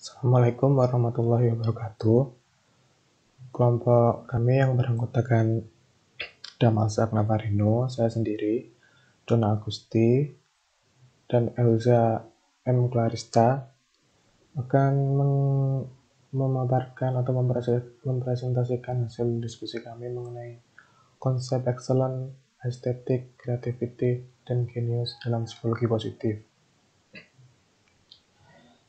Assalamualaikum warahmatullahi wabarakatuh. Kelompok kami yang beranggotakan Damazak Navarino, saya sendiri, Donna Agusti, dan Elza M. Clarista akan memaparkan atau mempresentasikan hasil diskusi kami mengenai konsep excellent, estetik, creativity, dan genius dalam psikologi positif.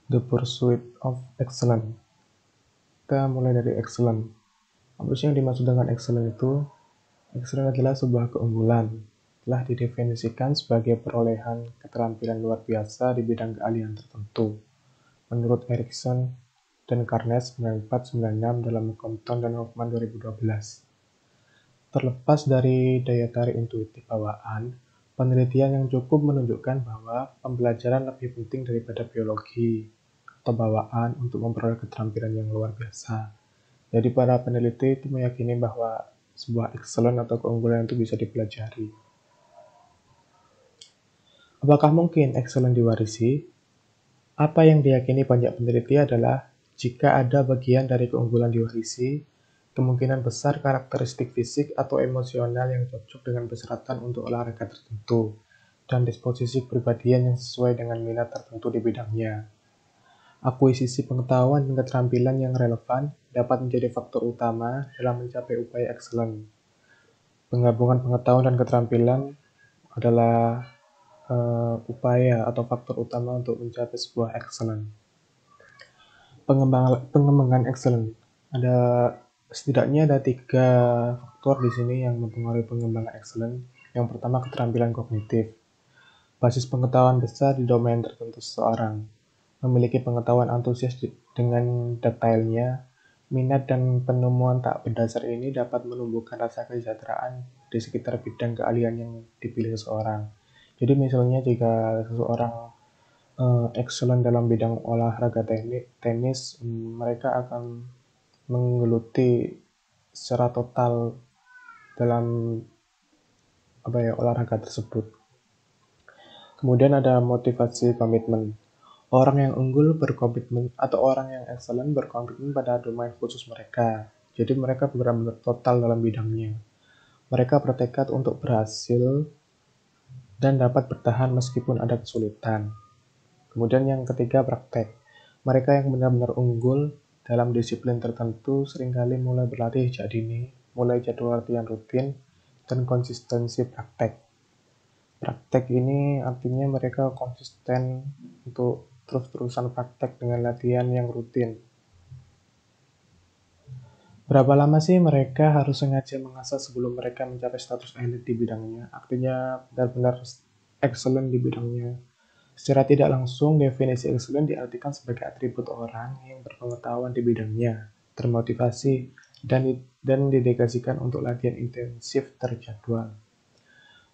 The Pursuit of Excellence. Kita mulai dari excellent. Apa sih yang dimaksud dengan excellent itu? Excellent adalah sebuah keunggulan, telah didefinisikan sebagai perolehan keterampilan luar biasa di bidang keahlian tertentu. Menurut Erikson dan Carnes 9496 dalam Compton dan Hoffman 2012. Terlepas dari daya tarik intuitif bawaan, penelitian yang cukup menunjukkan bahwa pembelajaran lebih penting daripada biologi atau bawaan untuk memperoleh keterampilan yang luar biasa. Jadi para peneliti itu meyakini bahwa sebuah excellent atau keunggulan itu bisa dipelajari. Apakah mungkin excellent diwarisi? Apa yang diyakini banyak peneliti adalah jika ada bagian dari keunggulan diwarisi, kemungkinan besar karakteristik fisik atau emosional yang cocok dengan persyaratan untuk olahraga tertentu, dan disposisi kepribadian yang sesuai dengan minat tertentu di bidangnya. Akuisisi pengetahuan dan keterampilan yang relevan dapat menjadi faktor utama dalam mencapai upaya excellent. Penggabungan pengetahuan dan keterampilan adalah upaya atau faktor utama untuk mencapai sebuah excellent. Pengembangan excellent. Setidaknya ada 3 faktor di sini yang mempengaruhi pengembangan excellent. Yang pertama, keterampilan kognitif. Basis pengetahuan besar di domain tertentu seseorang. Memiliki pengetahuan antusias dengan detailnya, minat dan penemuan tak berdasar ini dapat menumbuhkan rasa kesejahteraan di sekitar bidang keahlian yang dipilih seseorang. Jadi misalnya jika seseorang excellent dalam bidang olahraga tenis, mereka akan menggeluti secara total dalam olahraga tersebut. Kemudian ada motivasi komitmen. Orang yang unggul berkomitmen atau orang yang excellent berkomitmen pada domain khusus mereka. Jadi mereka benar-benar total dalam bidangnya. Mereka bertekad untuk berhasil dan dapat bertahan meskipun ada kesulitan. Kemudian yang ketiga, praktek. Mereka yang benar-benar unggul dalam disiplin tertentu seringkali mulai berlatih sejak dini, mulai jadwal latihan rutin, dan konsistensi praktek. Praktek ini artinya mereka konsisten untuk terus-terusan praktek dengan latihan yang rutin. Berapa lama sih mereka harus sengaja mengasah sebelum mereka mencapai status elit di bidangnya? Artinya benar-benar excellent di bidangnya. Secara tidak langsung, definisi excellent diartikan sebagai atribut orang yang berpengetahuan di bidangnya, termotivasi, dan didedikasikan untuk latihan intensif terjadwal.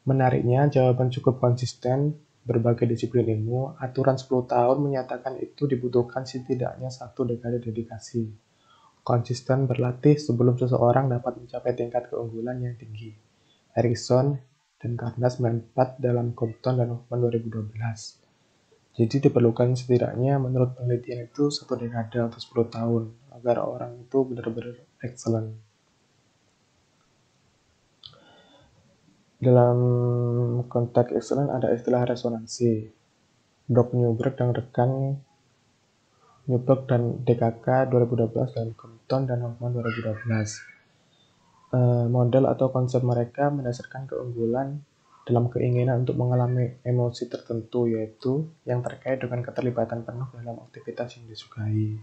Menariknya, jawaban cukup konsisten. Berbagai disiplin ilmu, aturan 10 tahun menyatakan itu dibutuhkan setidaknya 1 dekade dedikasi. Konsisten berlatih sebelum seseorang dapat mencapai tingkat keunggulan yang tinggi. Erikson dan Carnes 94 dalam Compton dan Hoffman 2012. Jadi diperlukan setidaknya menurut penelitian itu 1 dekade atau 10 tahun agar orang itu benar-benar excellent. Dalam konteks excellent ada istilah resonansi. Doc Newberg dan rekan Newberg dan DKK 2012 dan Compton dan Hoffman 2012. Model atau konsep mereka mendasarkan keunggulan dalam keinginan untuk mengalami emosi tertentu, yaitu yang terkait dengan keterlibatan penuh dalam aktivitas yang disukai.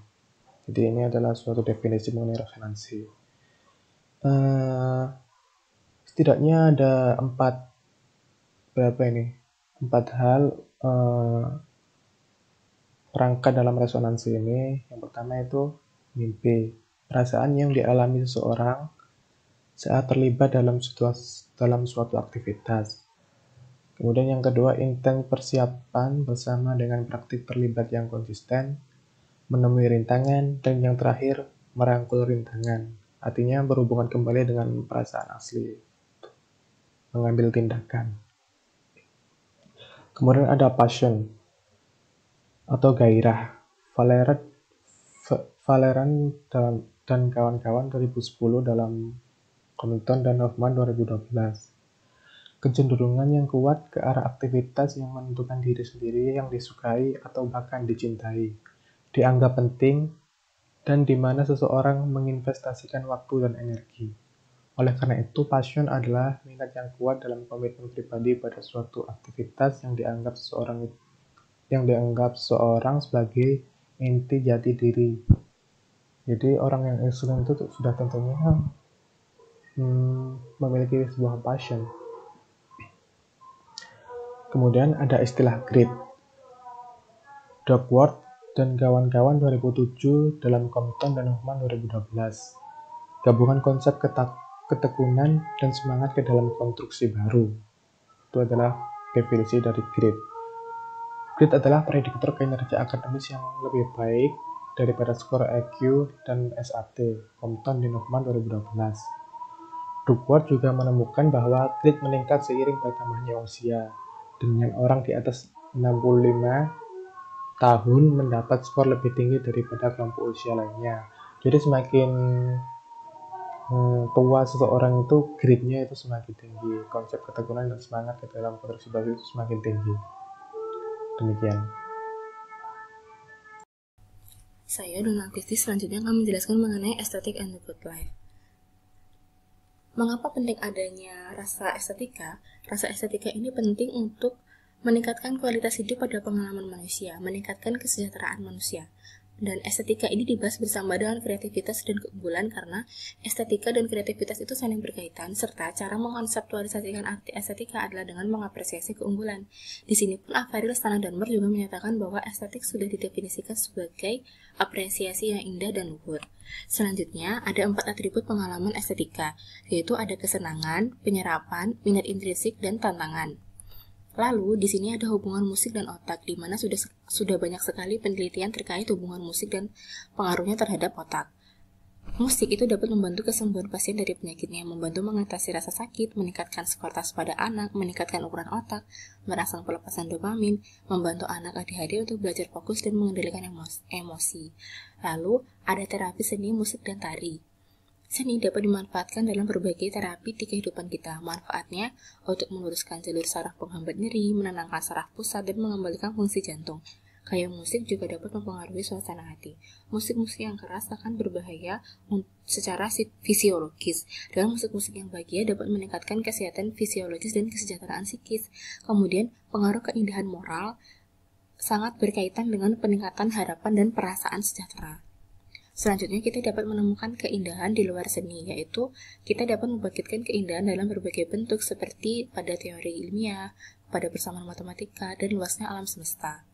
Jadi ini adalah suatu definisi mengenai resonansi. Setidaknya ada 4 hal perangkat dalam resonansi ini. Yang pertama itu mimpi, perasaan yang dialami seseorang saat terlibat dalam suatu aktivitas. Kemudian yang kedua, intent persiapan bersama dengan praktik terlibat yang konsisten, menemui rintangan, dan yang terakhir, merangkul rintangan. Artinya berhubungan kembali dengan perasaan asli, mengambil tindakan. Kemudian ada passion atau gairah. Valeran dan kawan-kawan 2010 dalam Compton dan Hoffman 2012. Kecenderungan yang kuat ke arah aktivitas yang menentukan diri sendiri yang disukai atau bahkan dicintai, dianggap penting, dan di mana seseorang menginvestasikan waktu dan energi. Oleh karena itu, passion adalah minat yang kuat dalam komitmen pribadi pada suatu aktivitas yang dianggap seseorang sebagai inti jati diri. Jadi orang yang excellent itu sudah tentunya memiliki sebuah passion. Kemudian ada istilah great. Duckworth dan kawan-kawan 2007 dalam Compton dan Hoffman 2012. Gabungan konsep ketekunan dan semangat ke dalam konstruksi baru. Itu adalah definisi dari great. Great adalah prediktor kinerja akademis yang lebih baik daripada skor IQ dan SAT. Compton dan Hoffman 2012. Duckworth juga menemukan bahwa grade meningkat seiring bertambahnya usia, dengan orang di atas 65 tahun mendapat skor lebih tinggi daripada kelompok usia lainnya. Jadi semakin tua seseorang itu, grade-nya itu semakin tinggi. Konsep ketekunan dan semangat di dalam konstruksi baru itu semakin tinggi. Demikian. Saya Dona Kristi selanjutnya akan menjelaskan mengenai estetik and the good life. Mengapa penting adanya rasa estetika? Rasa estetika ini penting untuk meningkatkan kualitas hidup pada pengalaman manusia, meningkatkan kesejahteraan manusia. Dan estetika ini dibahas bersama dengan kreativitas dan keunggulan karena estetika dan kreativitas itu saling berkaitan, serta cara mengkonseptualisasikan arti estetika adalah dengan mengapresiasi keunggulan. Di sini pun Averil Stana-Dalmor juga menyatakan bahwa estetik sudah didefinisikan sebagai apresiasi yang indah dan luhur. Selanjutnya, ada 4 atribut pengalaman estetika, yaitu ada kesenangan, penyerapan, minat intrinsik, dan tantangan. Lalu, di sini ada hubungan musik dan otak, di mana sudah banyak sekali penelitian terkait hubungan musik dan pengaruhnya terhadap otak. Musik itu dapat membantu kesembuhan pasien dari penyakitnya, membantu mengatasi rasa sakit, meningkatkan skor-tas pada anak, meningkatkan ukuran otak, merangsang pelepasan dopamin, membantu anak ADHD untuk belajar fokus dan mengendalikan emosi. Lalu, ada terapi seni, musik, dan tari. Seni dapat dimanfaatkan dalam berbagai terapi di kehidupan kita. Manfaatnya untuk meluruskan jalur saraf penghambat nyeri, menenangkan saraf pusat, dan mengembalikan fungsi jantung. Kayak musik juga dapat mempengaruhi suasana hati. Musik-musik yang keras akan berbahaya secara fisiologis. Dan musik-musik yang bahagia dapat meningkatkan kesehatan fisiologis dan kesejahteraan psikis. Kemudian, pengaruh keindahan moral sangat berkaitan dengan peningkatan harapan dan perasaan sejahtera. Selanjutnya, kita dapat menemukan keindahan di luar seni, yaitu kita dapat membangkitkan keindahan dalam berbagai bentuk seperti pada teori ilmiah, pada persamaan matematika, dan luasnya alam semesta.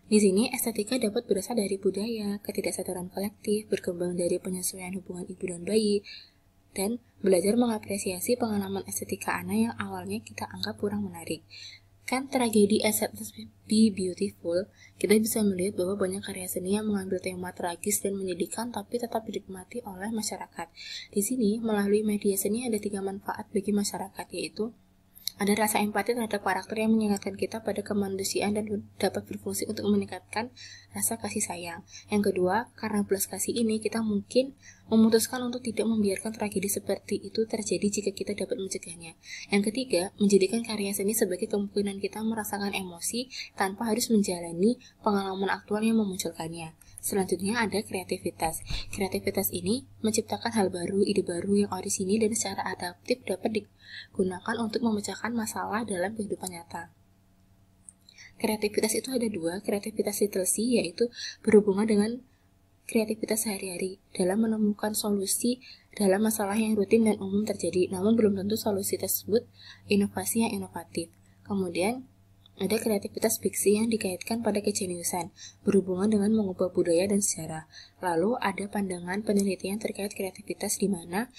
Di sini, estetika dapat berasal dari budaya, ketidaksadaran kolektif, berkembang dari penyesuaian hubungan ibu dan bayi, dan belajar mengapresiasi pengalaman estetika anak yang awalnya kita anggap kurang menarik. Kan tragedi Accept Be Beautiful, kita bisa melihat bahwa banyak karya seni yang mengambil tema tragis dan menyedihkan tapi tetap dinikmati oleh masyarakat. Di sini, melalui media seni ada 3 manfaat bagi masyarakat, yaitu ada rasa empati terhadap karakter yang mengingatkan kita pada kemanusiaan dan dapat berfungsi untuk meningkatkan rasa kasih sayang. Yang kedua, karena belas kasih ini kita mungkin memutuskan untuk tidak membiarkan tragedi seperti itu terjadi jika kita dapat mencegahnya. Yang ketiga, menjadikan karya seni sebagai kemungkinan kita merasakan emosi tanpa harus menjalani pengalaman aktual yang memunculkannya. Selanjutnya ada kreativitas. Kreativitas ini menciptakan hal baru, ide baru yang orisinil dan secara adaptif dapat digunakan untuk memecahkan masalah dalam kehidupan nyata. Kreativitas itu ada 2, kreativitas literacy yaitu berhubungan dengan kreativitas sehari-hari dalam menemukan solusi dalam masalah yang rutin dan umum terjadi, namun belum tentu solusi tersebut inovasi yang inovatif. Kemudian ada kreativitas fiksi yang dikaitkan pada kejeniusan, berhubungan dengan mengubah budaya dan sejarah. Lalu ada pandangan penelitian terkait kreativitas di mana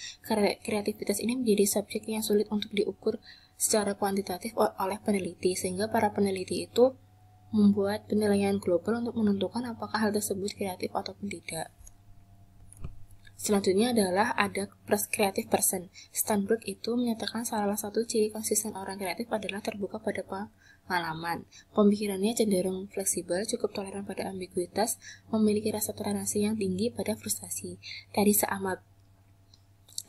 kreativitas ini menjadi subjek yang sulit untuk diukur secara kuantitatif oleh peneliti, sehingga para peneliti itu membuat penilaian global untuk menentukan apakah hal tersebut kreatif ataupun tidak. Selanjutnya adalah ada creative person. Sternberg itu menyatakan salah satu ciri konsisten orang kreatif adalah terbuka pada pengalaman. Pemikirannya cenderung fleksibel, cukup toleran pada ambiguitas, memiliki rasa toleransi yang tinggi pada frustasi.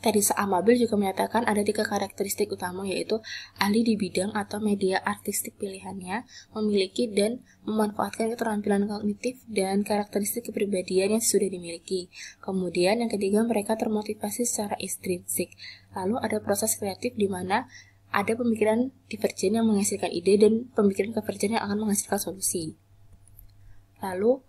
Teresa Amabile juga menyatakan ada 3 karakteristik utama, yaitu ahli di bidang atau media artistik pilihannya, memiliki dan memanfaatkan keterampilan kognitif dan karakteristik kepribadian yang sudah dimiliki. Kemudian yang ketiga, mereka termotivasi secara intrinsik. Lalu ada proses kreatif di mana ada pemikiran divergen yang menghasilkan ide dan pemikiran konvergen yang akan menghasilkan solusi. Lalu,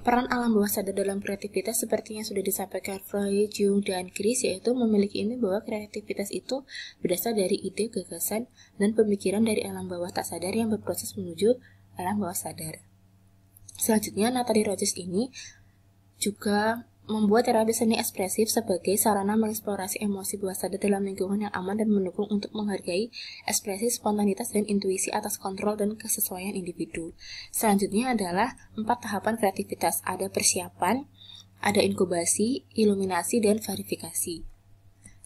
peran alam bawah sadar dalam kreativitas seperti yang sudah disampaikan Freud, Jung, dan Chris, yaitu memiliki ini bahwa kreativitas itu berasal dari ide, gagasan, dan pemikiran dari alam bawah tak sadar yang berproses menuju alam bawah sadar. Selanjutnya, Natalie Rogers ini juga membuat terapi seni ekspresif sebagai sarana mengeksplorasi emosi bawah sadar dalam lingkungan yang aman dan mendukung untuk menghargai ekspresi spontanitas dan intuisi atas kontrol dan kesesuaian individu. Selanjutnya adalah 4 tahapan kreativitas. Ada persiapan, ada inkubasi, iluminasi, dan verifikasi.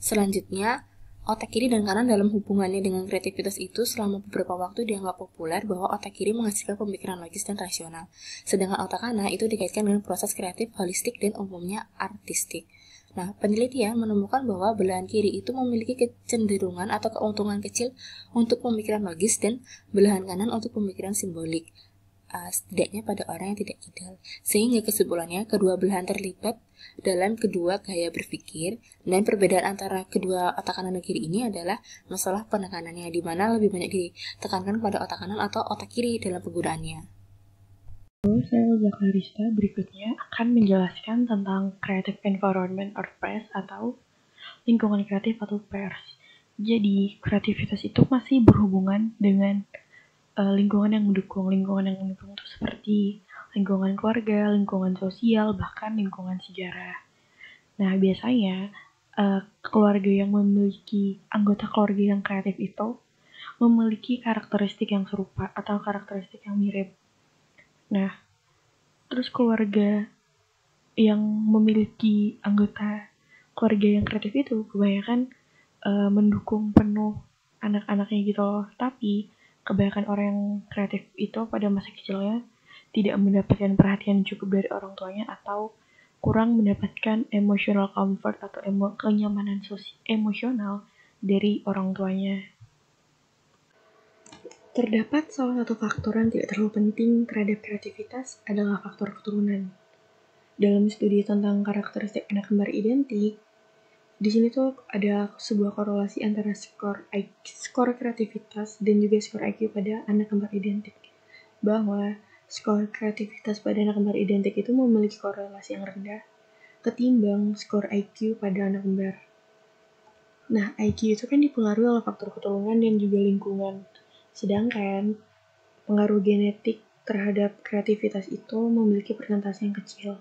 Selanjutnya, otak kiri dan kanan dalam hubungannya dengan kreativitas itu selama beberapa waktu dianggap populer bahwa otak kiri menghasilkan pemikiran logis dan rasional, sedangkan otak kanan itu dikaitkan dengan proses kreatif, holistik, dan umumnya artistik. Nah, penelitian menemukan bahwa belahan kiri itu memiliki kecenderungan atau keuntungan kecil untuk pemikiran logis dan belahan kanan untuk pemikiran simbolik, setidaknya pada orang yang tidak ideal. Sehingga kesimpulannya, kedua belahan terlibat dalam kedua gaya berpikir, dan perbedaan antara kedua otak kanan dan kiri ini adalah masalah penekanannya, di mana lebih banyak ditekankan pada otak kanan atau otak kiri dalam penggunaannya. Saya Olga Clarista berikutnya akan menjelaskan tentang creative environment or press atau lingkungan kreatif atau pers. Jadi, kreativitas itu masih berhubungan dengan lingkungan yang mendukung. Lingkungan yang mendukung itu seperti lingkungan keluarga, lingkungan sosial, bahkan lingkungan sejarah. Nah, biasanya keluarga yang memiliki anggota keluarga yang kreatif itu memiliki karakteristik yang serupa atau karakteristik yang mirip. Nah, terus keluarga yang memiliki anggota keluarga yang kreatif itu kebanyakan mendukung penuh anak-anaknya gitu loh. Tapi kebanyakan orang yang kreatif itu pada masa kecilnya tidak mendapatkan perhatian cukup dari orang tuanya atau kurang mendapatkan emotional comfort atau kenyamanan emosional dari orang tuanya. Terdapat salah satu faktor yang tidak terlalu penting terhadap kreativitas adalah faktor keturunan. Dalam studi tentang karakteristik anak kembar identik, di sini tuh ada sebuah korelasi antara skor kreativitas dan juga skor IQ pada anak kembar identik. Bahwa skor kreativitas pada anak kembar identik itu memiliki korelasi yang rendah ketimbang skor IQ pada anak kembar. Nah, IQ itu kan dipengaruhi oleh faktor keturunan dan juga lingkungan. Sedangkan pengaruh genetik terhadap kreativitas itu memiliki persentase yang kecil.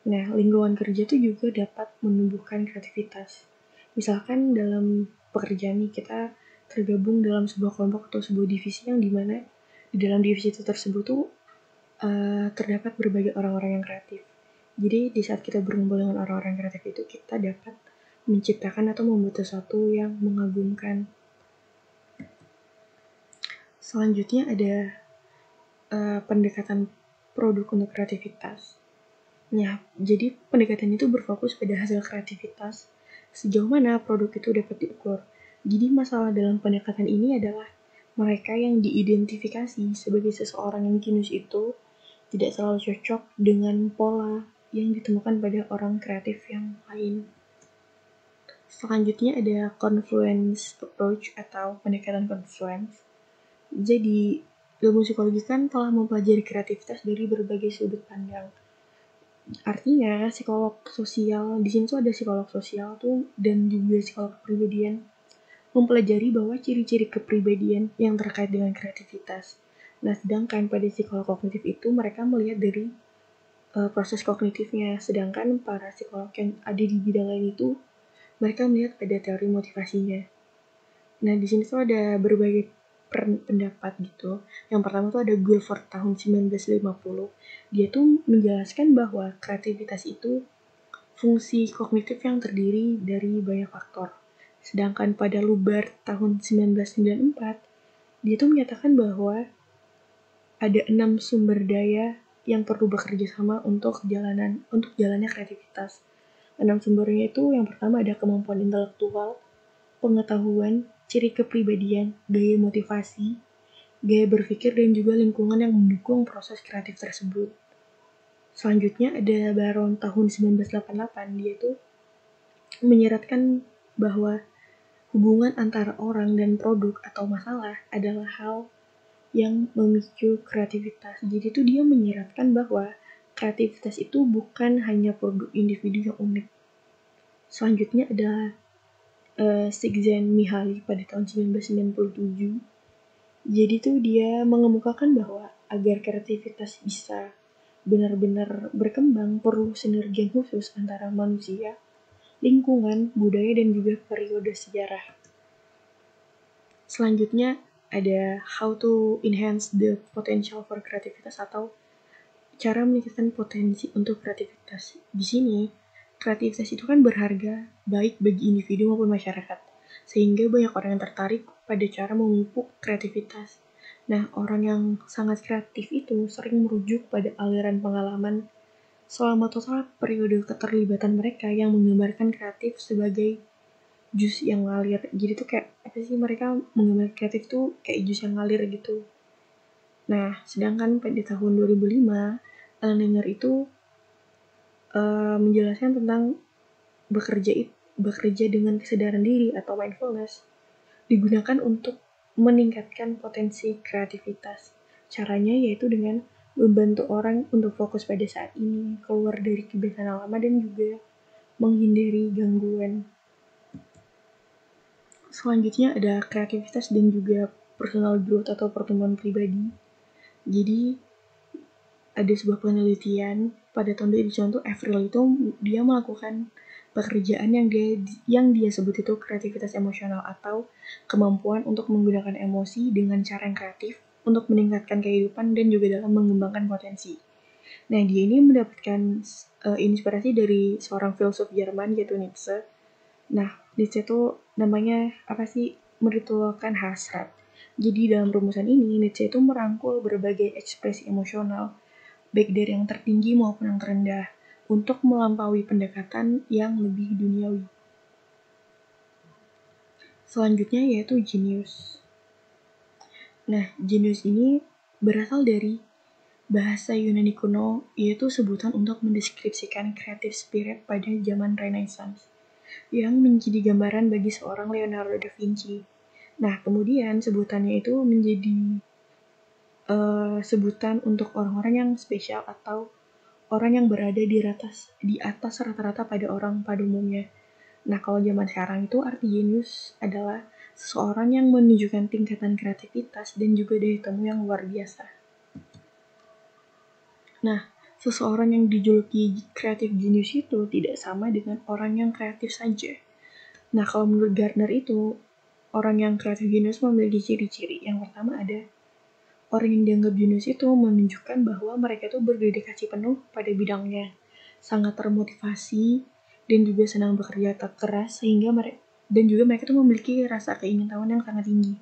Nah, lingkungan kerja itu juga dapat menumbuhkan kreativitas. Misalkan dalam pekerjaan nih, kita tergabung dalam sebuah kelompok atau sebuah divisi yang dimana di dalam divisi itu tersebut tuh terdapat berbagai orang-orang yang kreatif. Jadi di saat kita berkumpul dengan orang-orang kreatif itu, kita dapat menciptakan atau membuat sesuatu yang mengagumkan. Selanjutnya ada pendekatan produk untuk kreativitas. Ya, jadi pendekatan itu berfokus pada hasil kreativitas, sejauh mana produk itu dapat diukur. Jadi masalah dalam pendekatan ini adalah mereka yang diidentifikasi sebagai seseorang yang jenius itu tidak selalu cocok dengan pola yang ditemukan pada orang kreatif yang lain. Selanjutnya ada confluence approach atau pendekatan confluence. Jadi, ilmu psikologi kan telah mempelajari kreativitas dari berbagai sudut pandang. Artinya psikolog sosial, di sini tuh ada psikolog sosial tuh dan juga psikolog kepribadian mempelajari bahwa ciri-ciri kepribadian yang terkait dengan kreativitas. Nah, sedangkan pada psikolog kognitif itu mereka melihat dari proses kognitifnya, sedangkan para psikolog yang ada di bidang lain itu mereka melihat pada teori motivasinya. Nah, di sini tuh ada berbagai pendapat gitu. Yang pertama tuh ada Guilford tahun 1950. Dia tuh menjelaskan bahwa kreativitas itu fungsi kognitif yang terdiri dari banyak faktor. Sedangkan pada Lubar tahun 1994, Dia tuh menyatakan bahwa ada 6 sumber daya yang perlu bekerja sama untuk jalannya kreativitas. 6 sumbernya itu yang pertama ada kemampuan intelektual, pengetahuan, ciri kepribadian, gaya motivasi, gaya berpikir, dan juga lingkungan yang mendukung proses kreatif tersebut. Selanjutnya ada Baron tahun 1988, dia tuh menyeratkan bahwa hubungan antara orang dan produk atau masalah adalah hal yang memicu kreativitas. Jadi tuh dia menyeratkan bahwa kreativitas itu bukan hanya produk individu yang unik. Selanjutnya ada Csikszentmihalyi pada tahun 1997. Jadi tuh dia mengemukakan bahwa agar kreativitas bisa benar-benar berkembang perlu sinergi yang khusus antara manusia, lingkungan, budaya, dan juga periode sejarah. Selanjutnya ada how to enhance the potential for kreativitas atau cara meningkatkan potensi untuk kreativitas. Di sini, kreativitas itu kan berharga baik bagi individu maupun masyarakat, sehingga banyak orang yang tertarik pada cara memupuk kreativitas. Nah, orang yang sangat kreatif itu sering merujuk pada aliran pengalaman selama total periode keterlibatan mereka yang menggambarkan kreatif sebagai jus yang ngalir. Jadi tuh kayak apa sih, mereka menggambar kreatif tuh kayak jus yang ngalir gitu. Nah, sedangkan pada tahun 2005 Elninger itu menjelaskan tentang bekerja dengan kesadaran diri atau mindfulness digunakan untuk meningkatkan potensi kreativitas. Caranya yaitu dengan membantu orang untuk fokus pada saat ini, keluar dari kebiasaan lama, dan juga menghindari gangguan. Selanjutnya ada kreativitas dan juga personal growth atau pertumbuhan pribadi. Jadi ada sebuah penelitian pada tahun 2001 Avril itu dia melakukan pekerjaan yang dia sebut itu kreativitas emosional atau kemampuan untuk menggunakan emosi dengan cara yang kreatif untuk meningkatkan kehidupan dan juga dalam mengembangkan potensi. Nah, dia ini mendapatkan inspirasi dari seorang filsuf Jerman yaitu Nietzsche. Nah, Nietzsche itu namanya apa sih? Meritualkan hasrat. Jadi dalam rumusan ini Nietzsche itu merangkul berbagai ekspresi emosional baik dari yang tertinggi maupun yang terendah, untuk melampaui pendekatan yang lebih duniawi. Selanjutnya yaitu genius. Nah, genius ini berasal dari bahasa Yunani kuno, yaitu sebutan untuk mendeskripsikan creative spirit pada zaman Renaissance, yang menjadi gambaran bagi seorang Leonardo da Vinci. Nah, kemudian sebutannya itu menjadi sebutan untuk orang-orang yang spesial atau orang yang berada di atas rata-rata pada orang pada umumnya. Nah, kalau zaman sekarang itu arti genius adalah seseorang yang menunjukkan tingkatan kreativitas dan juga daya temu yang luar biasa. Nah, seseorang yang dijuluki kreatif genius itu tidak sama dengan orang yang kreatif saja. Nah, kalau menurut Gardner itu, orang yang kreatif genius memiliki ciri-ciri. Yang pertama ada orang yang dianggap jenius itu menunjukkan bahwa mereka itu berdedikasi penuh pada bidangnya, sangat termotivasi, dan juga senang bekerja keras, sehingga mereka itu memiliki rasa keingintahuan yang sangat tinggi.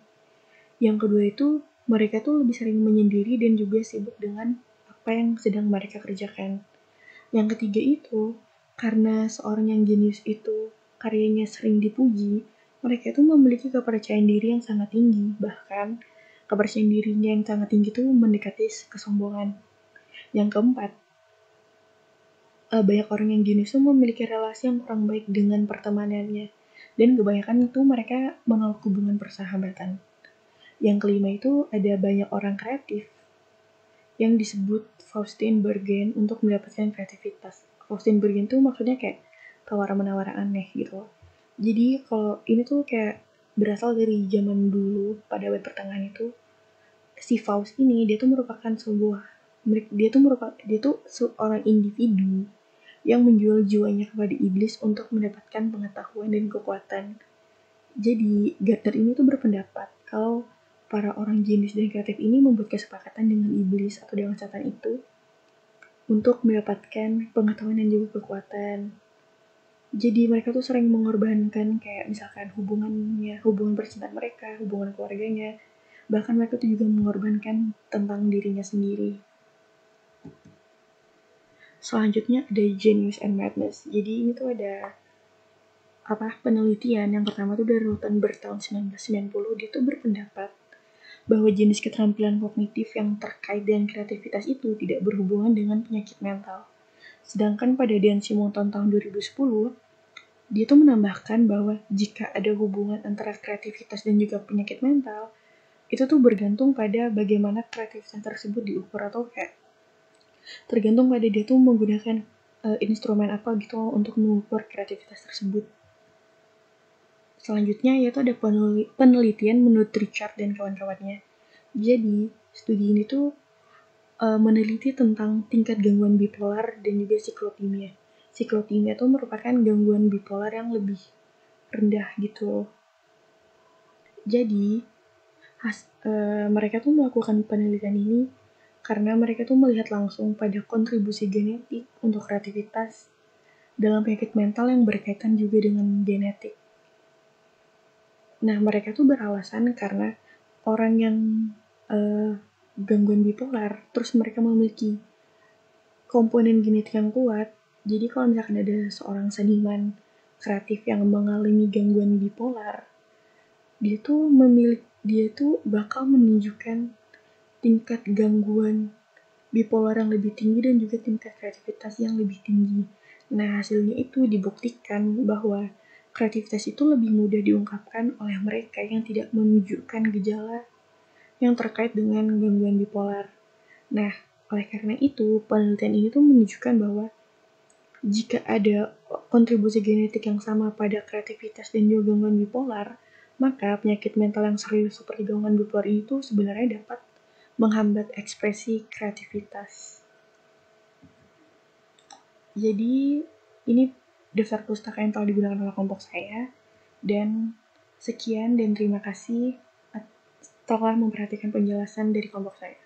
Yang kedua itu, mereka tuh lebih sering menyendiri dan juga sibuk dengan apa yang sedang mereka kerjakan. Yang ketiga itu, karena seorang yang jenius itu karyanya sering dipuji, mereka itu memiliki kepercayaan diri yang sangat tinggi, bahkan kepercayaan dirinya yang sangat tinggi itu mendekati kesombongan. Yang keempat, banyak orang yang jenius itu memiliki relasi yang kurang baik dengan pertemanannya, dan kebanyakan itu mereka menolak hubungan persahabatan. Yang kelima itu ada banyak orang kreatif yang disebut Faustin-Bergen untuk mendapatkan kreativitas. Faustin-Bergen itu maksudnya kayak tawaran-menawar aneh gitu. Jadi kalau ini tuh kayak berasal dari zaman dulu pada abad pertengahan itu, si Faust ini dia tuh seorang individu yang menjual jiwanya kepada iblis untuk mendapatkan pengetahuan dan kekuatan. Jadi Gardner ini tuh berpendapat kalau para orang jenius dan kreatif ini membuat kesepakatan dengan iblis atau dewa setan itu untuk mendapatkan pengetahuan dan juga kekuatan. Jadi mereka tuh sering mengorbankan kayak misalkan hubungan percintaan mereka, hubungan keluarganya, Bahkan mereka tuh juga mengorbankan tentang dirinya sendiri. Selanjutnya ada Genius and Madness. Jadi ini tuh ada penelitian yang pertama tuh dari Rothenberg tahun 1990. Dia tuh berpendapat bahwa jenis keterampilan kognitif yang terkait dengan kreativitas itu tidak berhubungan dengan penyakit mental. Sedangkan pada Dan Simonton tahun 2010, dia tuh menambahkan bahwa jika ada hubungan antara kreativitas dan juga penyakit mental, itu tuh bergantung pada bagaimana kreativitas tersebut diukur, atau kayak tergantung pada dia tuh menggunakan instrumen apa gitu untuk mengukur kreativitas tersebut. Selanjutnya yaitu ada penelitian menurut Richard dan kawan-kawannya. Jadi studi ini tuh meneliti tentang tingkat gangguan bipolar dan juga siklotimia. Siklotimia itu merupakan gangguan bipolar yang lebih rendah gitu. Jadi mereka tuh melakukan penelitian ini karena mereka tuh melihat langsung pada kontribusi genetik untuk kreativitas dalam penyakit mental yang berkaitan juga dengan genetik. Nah, mereka tuh beralasan karena orang yang gangguan bipolar, terus mereka memiliki komponen genetik yang kuat. Jadi kalau misalkan ada seorang seniman kreatif yang mengalami gangguan bipolar, dia tuh bakal menunjukkan tingkat gangguan bipolar yang lebih tinggi dan juga tingkat kreativitas yang lebih tinggi. Nah, hasilnya itu dibuktikan bahwa kreativitas itu lebih mudah diungkapkan oleh mereka yang tidak menunjukkan gejala yang terkait dengan gangguan bipolar. Nah, oleh karena itu, penelitian ini tuh menunjukkan bahwa jika ada kontribusi genetik yang sama pada kreativitas dan juga gangguan bipolar, maka penyakit mental yang serius seperti gangguan bipolar itu sebenarnya dapat menghambat ekspresi kreativitas. Jadi, ini daftar pustaka yang telah digunakan oleh kelompok saya. Dan sekian dan terima kasih telah memperhatikan penjelasan dari kelompok saya.